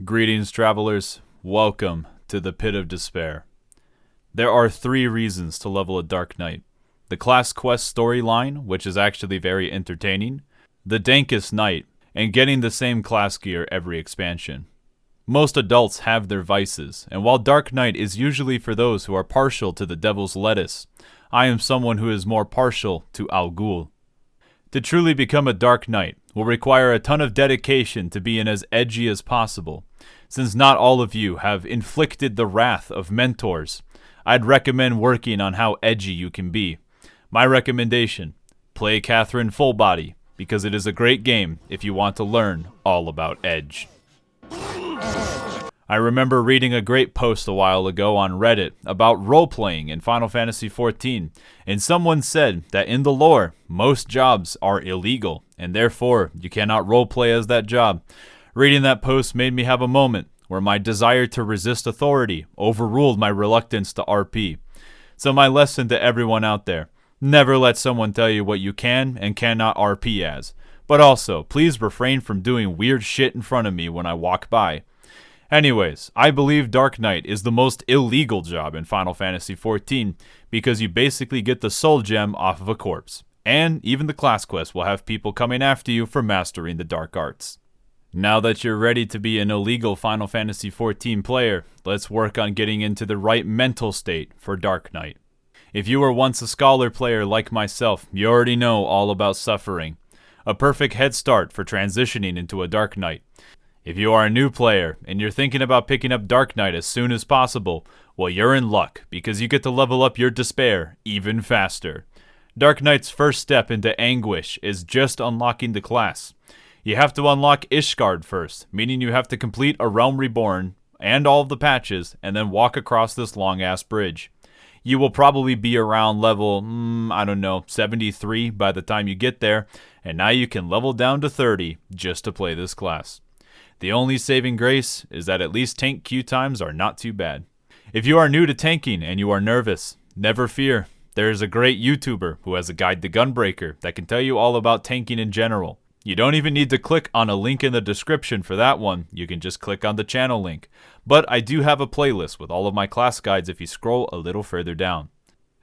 Greetings, travelers. Welcome to the Pit of Despair. There are 3 reasons to level a Dark Knight. The class quest storyline, which is actually very entertaining, the dankest knight, and getting the same class gear every expansion. Most adults have their vices, and while Dark Knight is usually for those who are partial to the devil's lettuce, I am someone who is more partial to Al Ghul. To truly become a Dark Knight will require a ton of dedication to being as edgy as possible. Since not all of you have inflicted the wrath of mentors, I'd recommend working on how edgy you can be. My recommendation, play Catherine full body, because it is a great game if you want to learn all about edge. I remember reading a great post a while ago on Reddit about role-playing in Final Fantasy XIV, and someone said that in the lore, most jobs are illegal, and therefore you cannot roleplay as that job. Reading that post made me have a moment where my desire to resist authority overruled my reluctance to RP. So my lesson to everyone out there, never let someone tell you what you can and cannot RP as. But also, please refrain from doing weird shit in front of me when I walk by. Anyways, I believe Dark Knight is the most illegal job in Final Fantasy XIV because you basically get the soul gem off of a corpse. And even the class quest will have people coming after you for mastering the dark arts. Now that you're ready to be an illegal Final Fantasy XIV player, let's work on getting into the right mental state for Dark Knight. If you were once a Scholar player like myself, you already know all about suffering. A perfect head start for transitioning into a Dark Knight. If you are a new player and you're thinking about picking up Dark Knight as soon as possible, well, you're in luck because you get to level up your despair even faster. Dark Knight's first step into anguish is just unlocking the class. You have to unlock Ishgard first, meaning you have to complete A Realm Reborn and all of the patches and then walk across this long-ass bridge. You will probably be around level, 73 by the time you get there, and now you can level down to 30 just to play this class. The only saving grace is that at least tank queue times are not too bad. If you are new to tanking and you are nervous, never fear. There is a great YouTuber who has a guide to Gunbreaker that can tell you all about tanking in general. You don't even need to click on a link in the description for that one. You can just click on the channel link. But I do have a playlist with all of my class guides if you scroll a little further down.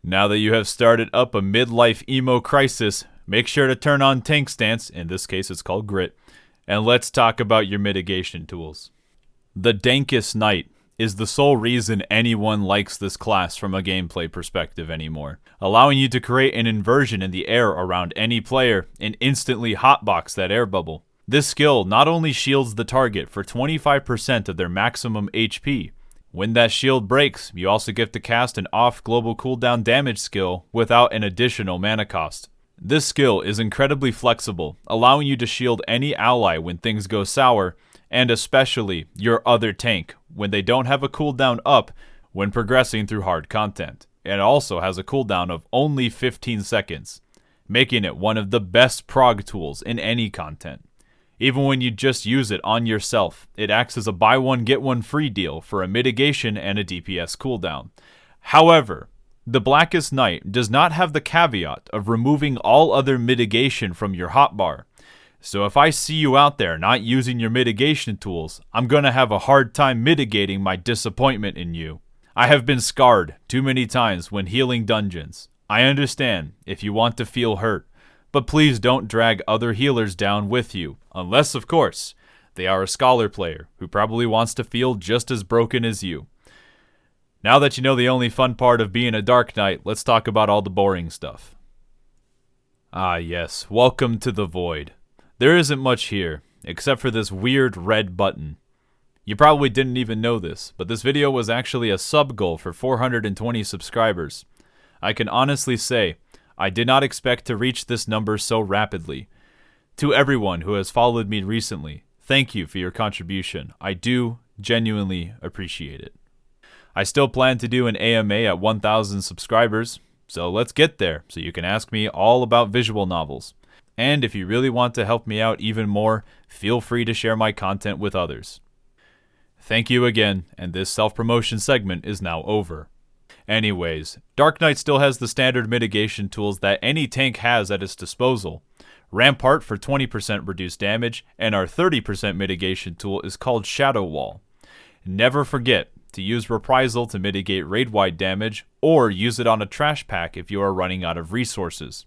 Now that you have started up a midlife emo crisis, make sure to turn on Tank Stance, in this case it's called Grit, and let's talk about your mitigation tools. The dankest knight is the sole reason anyone likes this class from a gameplay perspective anymore, allowing you to create an inversion in the air around any player and instantly hotbox that air bubble. This skill not only shields the target for 25% of their maximum HP. When that shield breaks, you also get to cast an off global cooldown damage skill without an additional mana cost. This skill is incredibly flexible, allowing you to shield any ally when things go sour, and especially your other tank when they don't have a cooldown up when progressing through hard content. It also has a cooldown of only 15 seconds, making it one of the best prog tools in any content. Even when you just use it on yourself, it acts as a buy one get one free deal for a mitigation and a DPS cooldown. However, the Blackest Knight does not have the caveat of removing all other mitigation from your hotbar. So if I see you out there not using your mitigation tools, I'm gonna have a hard time mitigating my disappointment in you. I have been scarred too many times when healing dungeons. I understand if you want to feel hurt, but please don't drag other healers down with you, unless, of course, they are a Scholar player who probably wants to feel just as broken as you. Now that you know the only fun part of being a Dark Knight, let's talk about all the boring stuff. Ah yes, welcome to the Void. There isn't much here, except for this weird red button. You probably didn't even know this, but this video was actually a sub goal for 420 subscribers. I can honestly say, I did not expect to reach this number so rapidly. To everyone who has followed me recently, thank you for your contribution. I do genuinely appreciate it. I still plan to do an AMA at 1,000 subscribers, so let's get there so you can ask me all about visual novels. And if you really want to help me out even more, feel free to share my content with others. Thank you again, and this self-promotion segment is now over. Anyways, Dark Knight still has the standard mitigation tools that any tank has at its disposal. Rampart for 20% reduced damage, and our 30% mitigation tool is called Shadow Wall. Never forget to use Reprisal to mitigate raid-wide damage, or use it on a trash pack if you are running out of resources.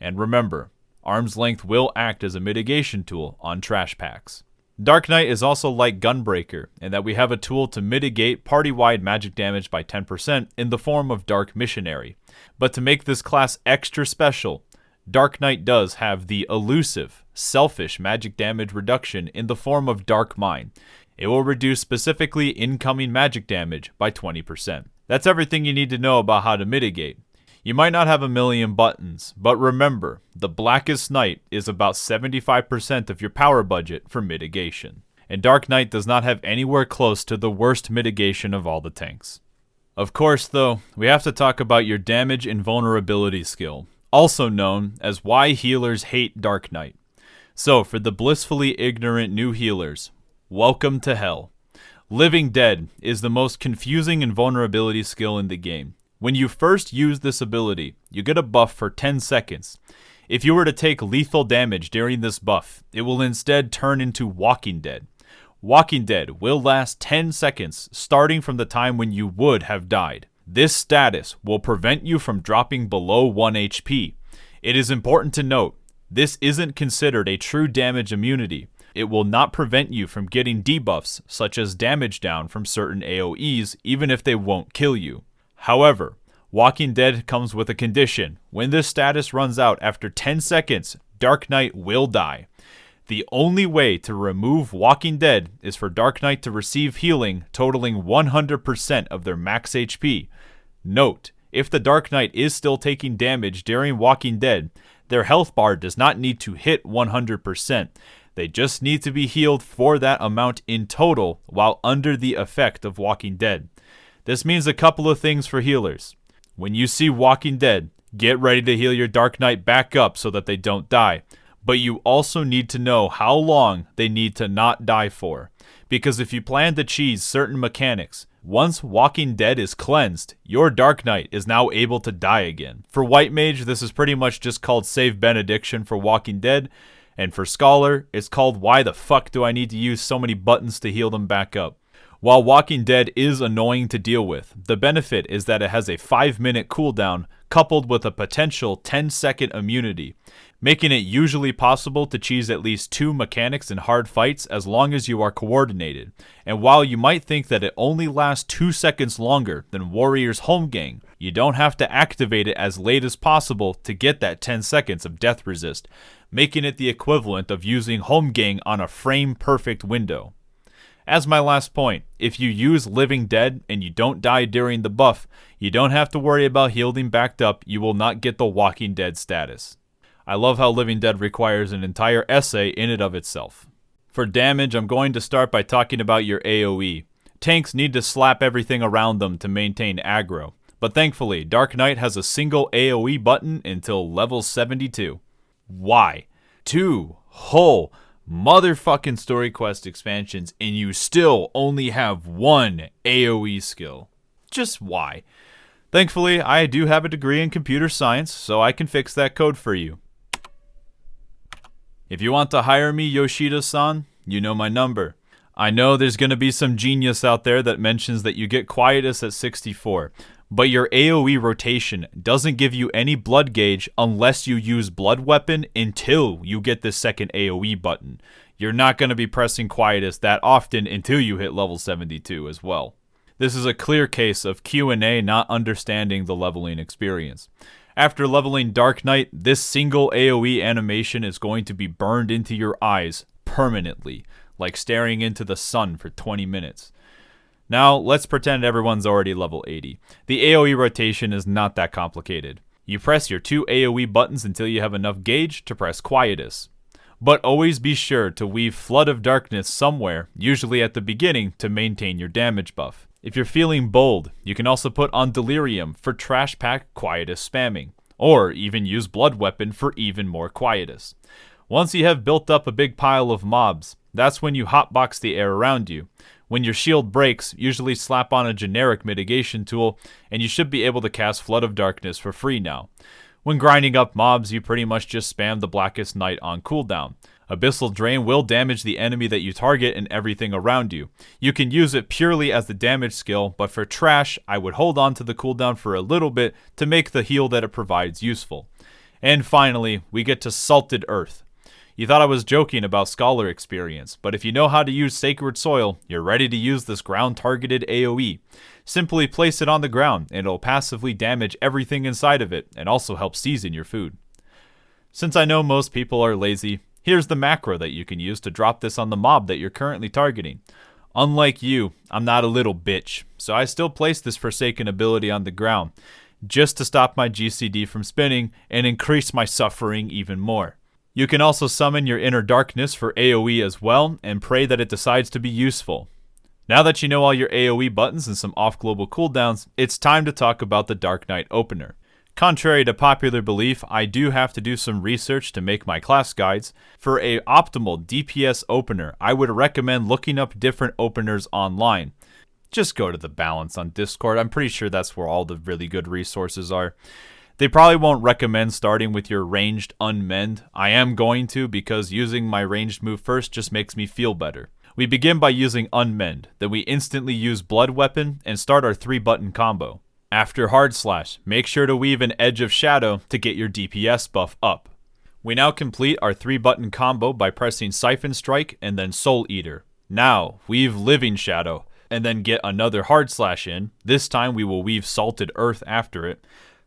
And remember, Arm's Length will act as a mitigation tool on trash packs. Dark Knight is also like Gunbreaker, in that we have a tool to mitigate party-wide magic damage by 10% in the form of Dark Missionary. But to make this class extra special, Dark Knight does have the elusive, selfish magic damage reduction in the form of Dark Mine. It will reduce specifically incoming magic damage by 20%. That's everything you need to know about how to mitigate. You might not have a million buttons, but remember, the Blackest Night is about 75% of your power budget for mitigation. And Dark Knight does not have anywhere close to the worst mitigation of all the tanks. Of course, though, we have to talk about your damage and vulnerability skill, also known as why healers hate Dark Knight. So, for the blissfully ignorant new healers, welcome to hell. Living Dead is the most confusing invulnerability skill in the game. When you first use this ability, you get a buff for 10 seconds. If you were to take lethal damage during this buff, it will instead turn into Walking Dead. Walking Dead will last 10 seconds, starting from the time when you would have died. This status will prevent you from dropping below 1 HP. It is important to note, this isn't considered a true damage immunity. It will not prevent you from getting debuffs, such as damage down from certain AoEs, even if they won't kill you. However, Walking Dead comes with a condition. When this status runs out after 10 seconds, Dark Knight will die. The only way to remove Walking Dead is for Dark Knight to receive healing totaling 100% of their max HP. Note, if the Dark Knight is still taking damage during Walking Dead, their health bar does not need to hit 100%. They just need to be healed for that amount in total while under the effect of Walking Dead. This means a couple of things for healers. When you see Walking Dead, get ready to heal your Dark Knight back up so that they don't die. But you also need to know how long they need to not die for. Because if you plan to cheese certain mechanics, once Walking Dead is cleansed, your Dark Knight is now able to die again. For White Mage, this is pretty much just called Save Benediction for Walking Dead. And for Scholar, it's called Why the Fuck Do I Need to Use So Many Buttons to Heal Them Back Up? While Walking Dead is annoying to deal with, the benefit is that it has a 5-minute cooldown coupled with a potential 10-second immunity, making it usually possible to cheese at least 2 mechanics in hard fights as long as you are coordinated. And while you might think that it only lasts 2 seconds longer than Warrior's Holmgang, you don't have to activate it as late as possible to get that 10 seconds of death resist, making it the equivalent of using Holmgang on a frame-perfect window. As my last point, if you use Living Dead and you don't die during the buff, you don't have to worry about healing backed up. You will not get the Walking Dead status. I love how Living Dead requires an entire essay in and of itself. For damage, I'm going to start by talking about your AoE. Tanks need to slap everything around them to maintain aggro, but thankfully, Dark Knight has a single AoE button until level 72. Why? 2 whole motherfucking story quest expansions and you still only have 1 AoE skill. Just why? Thankfully, I do have a degree in computer science, so I can fix that code for you. If you want to hire me, Yoshida-san, you know my number. I know there's going to be some genius out there that mentions that you get Quietus at 64, but your AOE rotation doesn't give you any blood gauge unless you use Blood Weapon until you get the second AOE button. You're not going to be pressing Quietus that often until you hit level 72 as well. This is a clear case of Q&A not understanding the leveling experience. After leveling Dark Knight, this single AOE animation is going to be burned into your eyes permanently, like staring into the sun for 20 minutes. Now, let's pretend everyone's already level 80. The AOE rotation is not that complicated. You press your 2 AOE buttons until you have enough gauge to press Quietus. But always be sure to weave Flood of Darkness somewhere, usually at the beginning, to maintain your damage buff. If you're feeling bold, you can also put on Delirium for Trash Pack Quietus spamming, or even use Blood Weapon for even more Quietus. Once you have built up a big pile of mobs, that's when you hotbox the air around you. When your shield breaks, usually slap on a generic mitigation tool, and you should be able to cast Flood of Darkness for free now. When grinding up mobs, you pretty much just spam the Blackest Night on cooldown. Abyssal Drain will damage the enemy that you target and everything around you. You can use it purely as the damage skill, but for trash, I would hold on to the cooldown for a little bit to make the heal that it provides useful. And finally, we get to Salted Earth. You thought I was joking about Scholar experience, but if you know how to use Sacred Soil, you're ready to use this ground-targeted AoE. Simply place it on the ground, and it'll passively damage everything inside of it, and also help season your food. Since I know most people are lazy, here's the macro that you can use to drop this on the mob that you're currently targeting. Unlike you, I'm not a little bitch, so I still place this Forsaken ability on the ground, just to stop my GCD from spinning and increase my suffering even more. You can also summon your Inner Darkness for AoE as well, and pray that it decides to be useful. Now that you know all your AoE buttons and some off-global cooldowns, it's time to talk about the Dark Knight opener. Contrary to popular belief, I do have to do some research to make my class guides. For a optimal DPS opener, I would recommend looking up different openers online. Just go to the balance on Discord. I'm pretty sure that's where all the really good resources are. They probably won't recommend starting with your ranged unmend. I am going to, because using my ranged move first just makes me feel better. We begin by using unmend, then we instantly use blood weapon and start our 3-button combo. After hard slash, make sure to weave an Edge of Shadow to get your DPS buff up. We now complete our 3-button combo by pressing Siphon Strike and then Soul Eater. Now, weave Living Shadow, and then get another hard slash in. This time we will weave Salted Earth after it.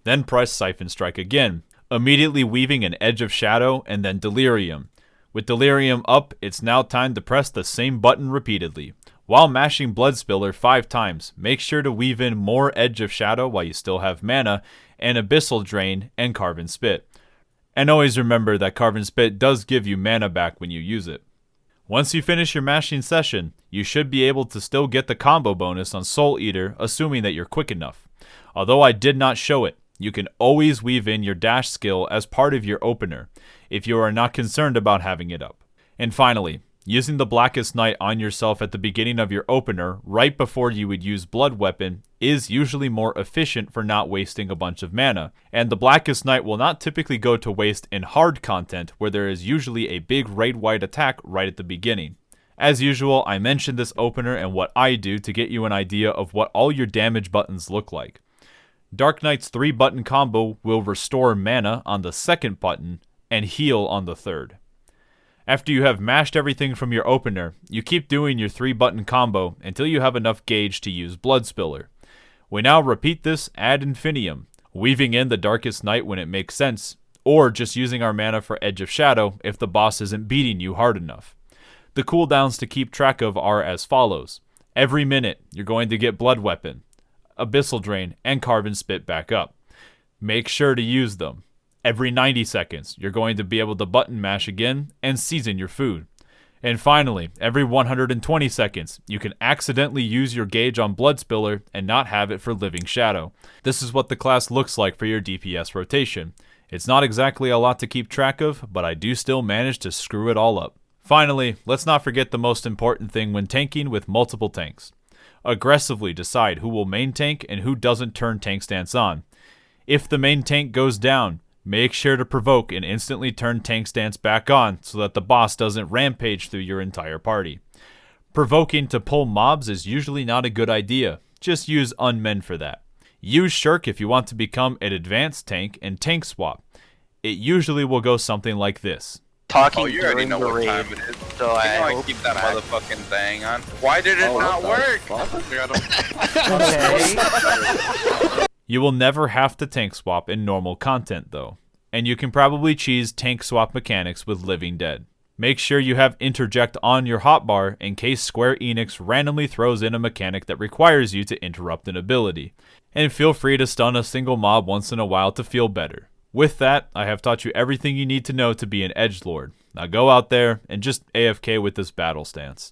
Then press Siphon Strike again, immediately weaving an Edge of Shadow and then Delirium. With Delirium up, it's now time to press the same button repeatedly. While mashing Bloodspiller 5 times, make sure to weave in more Edge of Shadow while you still have mana, and Abyssal Drain and Carven Spit. And always remember that Carven Spit does give you mana back when you use it. Once you finish your mashing session, you should be able to still get the combo bonus on Soul Eater, assuming that you're quick enough. Although I did not show it, you can always weave in your dash skill as part of your opener, if you are not concerned about having it up. And finally, using the Blackest Night on yourself at the beginning of your opener, right before you would use Blood Weapon, is usually more efficient for not wasting a bunch of mana, and the Blackest Night will not typically go to waste in hard content where there is usually a big raid-wide attack right at the beginning. As usual, I mentioned this opener and what I do to get you an idea of what all your damage buttons look like. Dark Knight's 3-button combo will restore mana on the 2nd button and heal on the 3rd. After you have mashed everything from your opener, you keep doing your 3-button combo until you have enough gauge to use Bloodspiller. We now repeat this ad infinitum, weaving in the Darkest Night when it makes sense, or just using our mana for Edge of Shadow if the boss isn't beating you hard enough. The cooldowns to keep track of are as follows. Every minute, you're going to get Blood Weapon, Abyssal Drain, and Carven Spit back up. Make sure to use them. Every 90 seconds, you're going to be able to button mash again and season your food. And finally, every 120 seconds, you can accidentally use your gauge on Bloodspiller and not have it for Living Shadow. This is what the class looks like for your DPS rotation. It's not exactly a lot to keep track of, but I do still manage to screw it all up. Finally, let's not forget the most important thing when tanking with multiple tanks. Aggressively decide who will main tank and who doesn't turn tank stance on. If the main tank goes down, make sure to provoke and instantly turn tank stance back on so that the boss doesn't rampage through your entire party. Provoking to pull mobs is usually not a good idea, just use unmend for that. Use Shirk if you want to become an advanced tank and tank swap. It usually will go something like this. Talking you already know what time it is. So I keep that motherfucking thing on. Why did it not work? You will never have to tank swap in normal content though, and you can probably cheese tank swap mechanics with Living Dead. Make sure you have interject on your hotbar in case Square Enix randomly throws in a mechanic that requires you to interrupt an ability. And feel free to stun a single mob once in a while to feel better. With that, I have taught you everything you need to know to be an edgelord. Now go out there and just AFK with this battle stance.